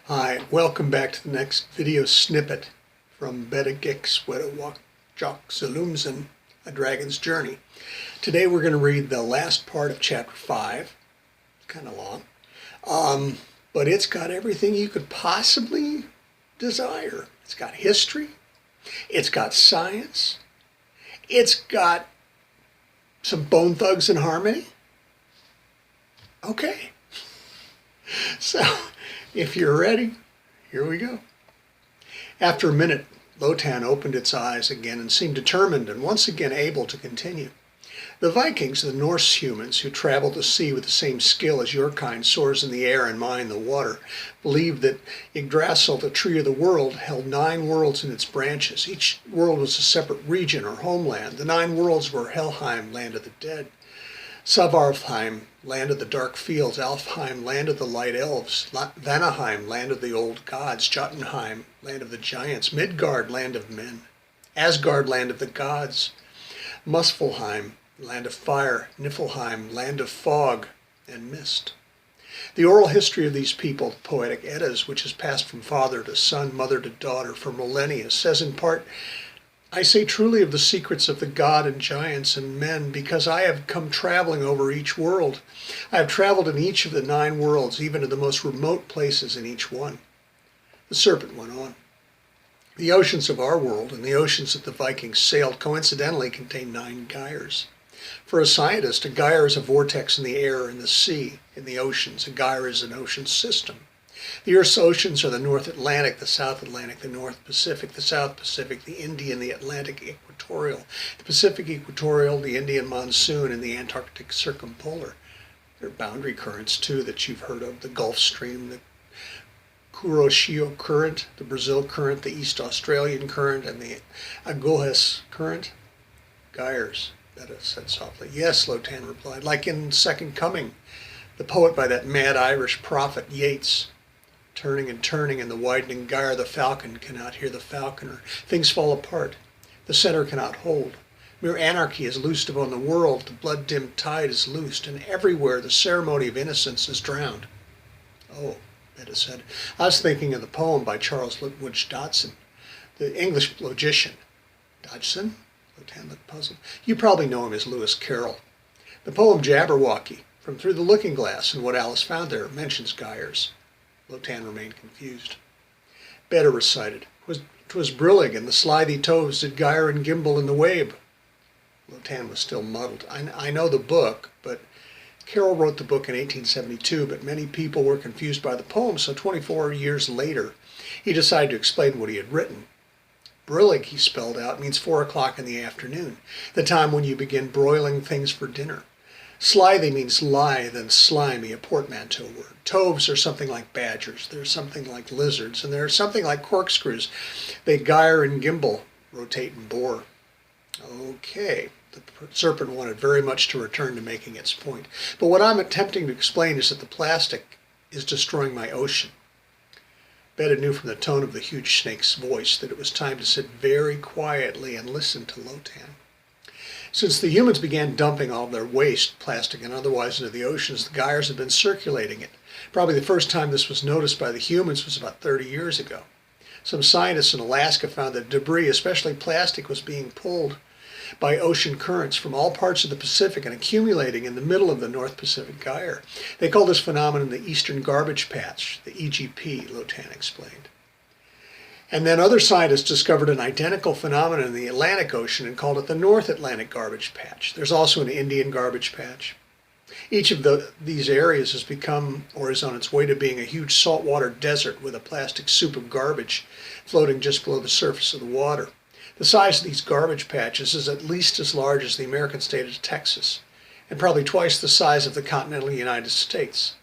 Hi, welcome back to the next video snippet from Bedagiskwedawajokzeloumsen, A Dragon's Journey. Today we're going to read the last part of chapter 5, kind of long, but it's got everything you could possibly desire. It's got history, it's got science, it's got some bone thugs in harmony. Okay, so if you're ready, here we go. After a minute, Lotan opened its eyes again and seemed determined and once again able to continue. The Vikings, the Norse humans who traveled the sea with the same skill as your kind soars in the air and mine the water, believed that Yggdrasil, the tree of the world, held 9 worlds in its branches. Each world was a separate region or homeland. The 9 worlds were Helheim, land of the dead; Svartalfheim, land of the dark fields; Alfheim, land of the light elves; Vanaheim, land of the old gods; Jotunheim, land of the giants; Midgard, land of men; Asgard, land of the gods; Muspelheim, land of fire; Niflheim, land of fog and mist. The oral history of these people, the poetic Eddas, which has passed from father to son, mother to daughter for millennia, says in part, "I say truly of the secrets of the god and giants and men, because I have come traveling over each world. I have traveled in each of the 9 worlds, even to the most remote places in each one." The serpent went on. The oceans of our world and the oceans that the Vikings sailed coincidentally contain 9 gyres. For a scientist, a gyre is a vortex in the air, in the sea, in the oceans. A gyre is an ocean system. The Earth's oceans are the North Atlantic, the South Atlantic, the North Pacific, the South Pacific, the Indian, the Atlantic Equatorial, the Pacific Equatorial, the Indian Monsoon, and the Antarctic Circumpolar. There are boundary currents, too, that you've heard of: the Gulf Stream, the Kuroshio Current, the Brazil Current, the East Australian Current, and the Agulhas Current. Gyres, Betta said softly. "Yes," Lotan replied, "like in Second Coming, the poet by that mad Irish prophet Yeats. Turning and turning in the widening gyre, the falcon cannot hear the falconer. Things fall apart. The center cannot hold. Mere anarchy is loosed upon the world. The blood-dimmed tide is loosed, and everywhere the ceremony of innocence is drowned." "Oh," Betta said, "I was thinking of the poem by Charles Lutwidge Dodgson, the English logician." "Dodgson?" Lotan looked puzzled. "You probably know him as Lewis Carroll. The poem Jabberwocky, from Through the Looking Glass, and What Alice Found There, mentions gyres." Lotan remained confused. Betta recited, "'Twas brillig, and the slithy toves did gyre and gimble in the wabe." Lotan was still muddled. I know the book, but Carroll wrote the book in 1872, but many people were confused by the poem, so 24 years later, he decided to explain what he had written. Brillig, he spelled out, means 4 o'clock in the afternoon, the time when you begin broiling things for dinner. Slithy means lithe and slimy, a portmanteau word. Toves are something like badgers, they're something like lizards, and they're something like corkscrews. They gyre and gimble, rotate and bore. Okay, the serpent wanted very much to return to making its point. But what I'm attempting to explain is that the plastic is destroying my ocean. Betta knew from the tone of the huge snake's voice that it was time to sit very quietly and listen to Lotan. Since the humans began dumping all their waste, plastic and otherwise, into the oceans, the gyres had been circulating it. Probably the first time this was noticed by the humans was about 30 years ago. Some scientists in Alaska found that debris, especially plastic, was being pulled by ocean currents from all parts of the Pacific and accumulating in the middle of the North Pacific Gyre. They call this phenomenon the Eastern Garbage Patch, the EGP, Lotan explained. And then other scientists discovered an identical phenomenon in the Atlantic Ocean and called it the North Atlantic Garbage Patch. There's also an Indian Garbage Patch. Each of these areas has become, or is on its way to being, a huge saltwater desert with a plastic soup of garbage floating just below the surface of the water. The size of these garbage patches is at least as large as the American state of Texas, and probably twice the size of the continental United States,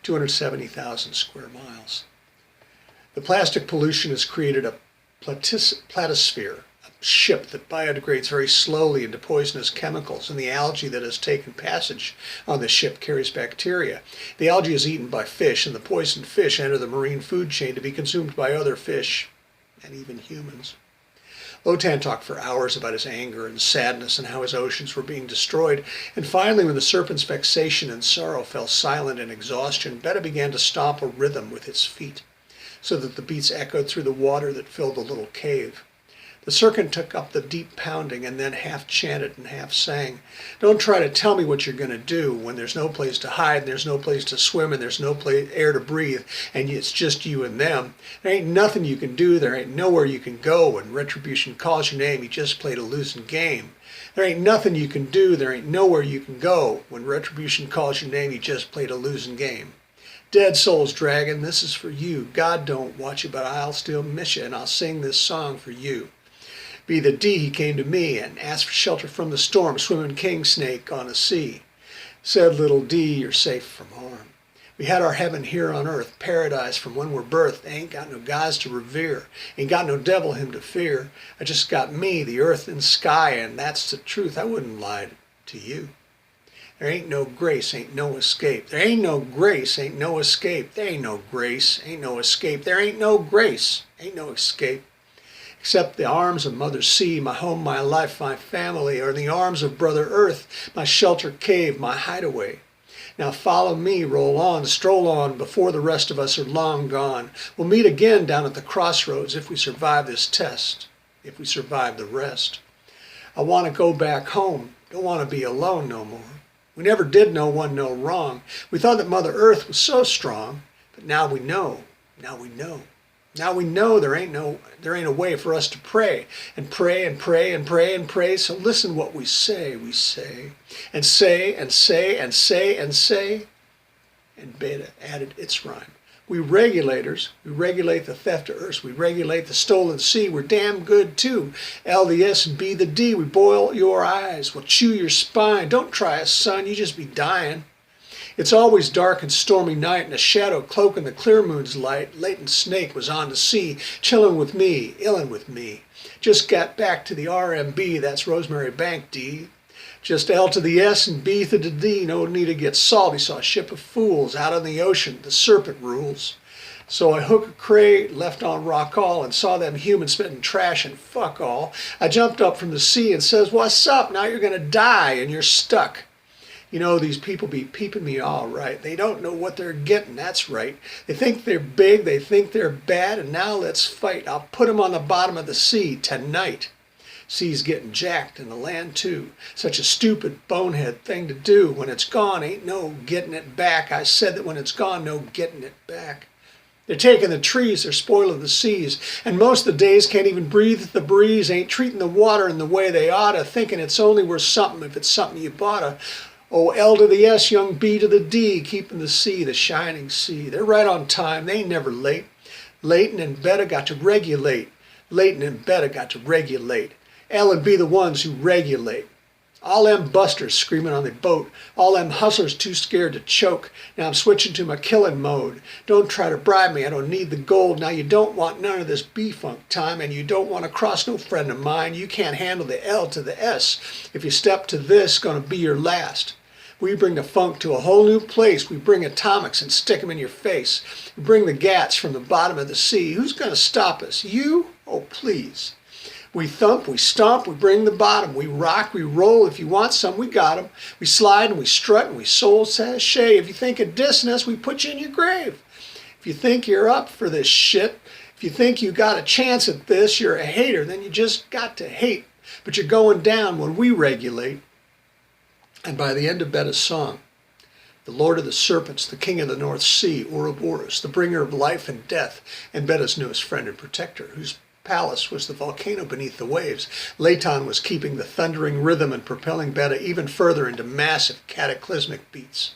270,000 square miles. The plastic pollution has created a platosphere, a ship that biodegrades very slowly into poisonous chemicals, and the algae that has taken passage on the ship carries bacteria. The algae is eaten by fish, and the poisoned fish enter the marine food chain to be consumed by other fish, and even humans. Lotan talked for hours about his anger and sadness and how his oceans were being destroyed, and finally, when the serpent's vexation and sorrow fell silent in exhaustion, Betta began to stomp a rhythm with its feet. so that the beats echoed through the water that filled the little cave. The serpent took up the deep pounding and then half chanted and half sang. Don't try to tell me what you're going to do when there's no place to hide and there's no place to swim and there's no air to breathe and it's just you and them. There ain't nothing you can do. There ain't nowhere you can go. When retribution calls your name, you just played a losing game. There ain't nothing you can do. There ain't nowhere you can go. When retribution calls your name, you just played a losing game. Dead Souls Dragon, this is for you. God don't watch you, but I'll still miss you, and I'll sing this song for you. Be the D, he came to me and asked for shelter from the storm, swimming king snake on the sea. Said little D, you're safe from harm. We had our heaven here on earth, paradise from when we're birthed. Ain't got no gods to revere, ain't got no devil him to fear. I just got me, the earth and sky, and that's the truth. I wouldn't lie to you. There ain't no grace, ain't no escape. There ain't no grace, ain't no escape. There ain't no grace, ain't no escape. There ain't no grace, ain't no escape. Except the arms of Mother Sea, my home, my life, my family, or the arms of Brother Earth, my shelter cave, my hideaway. Now follow me, roll on, stroll on, before the rest of us are long gone. We'll meet again down at the crossroads if we survive this test, if we survive the rest. I want to go back home, don't want to be alone no more. We never did no one no wrong. We thought that Mother Earth was so strong, but now we know, now we know. Now we know there ain't a way for us to pray and pray and pray and pray and pray. So listen what we say and say and say and say and say. And Beta added its rhyme. We regulators, we regulate the theft of earth. We regulate the stolen sea. We're damn good too. L the S and B the D. We boil your eyes. We'll chew your spine. Don't try us, son. You just be dying. It's always dark and stormy night, and a shadow cloaking the clear moon's light. Latent snake was on the sea, chillin' with me, illin' with me. Just got back to the RMB, that's Rosemary Bank, D. Just L to the S and B to the D, no need to get salty. Saw a ship of fools out on the ocean, the serpent rules. So I hook a crate, left on rock all, and saw them humans spitting trash and fuck all. I jumped up from the sea and says, what's up? Now you're gonna die and you're stuck. You know, these people be peeping me all right. They don't know what they're getting, that's right. They think they're big, they think they're bad, and now let's fight. I'll put them on the bottom of the sea tonight. Sea's getting jacked and the land too. Such a stupid bonehead thing to do. When it's gone, ain't no getting it back. I said that when it's gone, no getting it back. They're taking the trees, they're spoiling the seas, and most of the days can't even breathe the breeze, ain't treating the water in the way they oughta, thinking it's only worth something if it's something you boughta. Oh, L to the S, young B to the D, keeping the sea, the shining sea. They're right on time, they ain't never late. Leighton and Beta got to regulate. Leighton and Beta got to regulate. L and B the ones who regulate. All them busters screaming on the boat. All them hustlers too scared to choke. Now I'm switching to my killing mode. Don't try to bribe me, I don't need the gold. Now you don't want none of this B-funk time, and you don't want to cross no friend of mine. You can't handle the L to the S. If you step to this, gonna be your last. We bring the funk to a whole new place. We bring atomics and stick them in your face. We bring the gats from the bottom of the sea. Who's gonna stop us? You? Oh, please. We thump, we stomp, we bring the bottom. We rock, we roll. If you want some, we got 'em. We slide and we strut and we soul sashay. If you think of dissing us, we put you in your grave. If you think you're up for this shit, if you think you got a chance at this, you're a hater, then you just got to hate. But you're going down when we regulate. And by the end of Beta's song, the Lord of the Serpents, the King of the North Sea, Ouroboros, the bringer of life and death, and Beta's newest friend and protector, whose palace was the volcano beneath the waves. Leighton was keeping the thundering rhythm and propelling Beta even further into massive cataclysmic beats.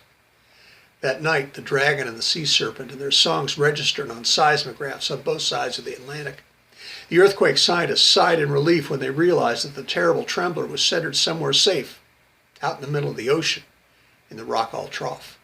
That night, the dragon and the sea serpent and their songs registered on seismographs on both sides of the Atlantic. The earthquake scientists sighed in relief when they realized that the terrible trembler was centered somewhere safe, out in the middle of the ocean, in the Rockall Trough.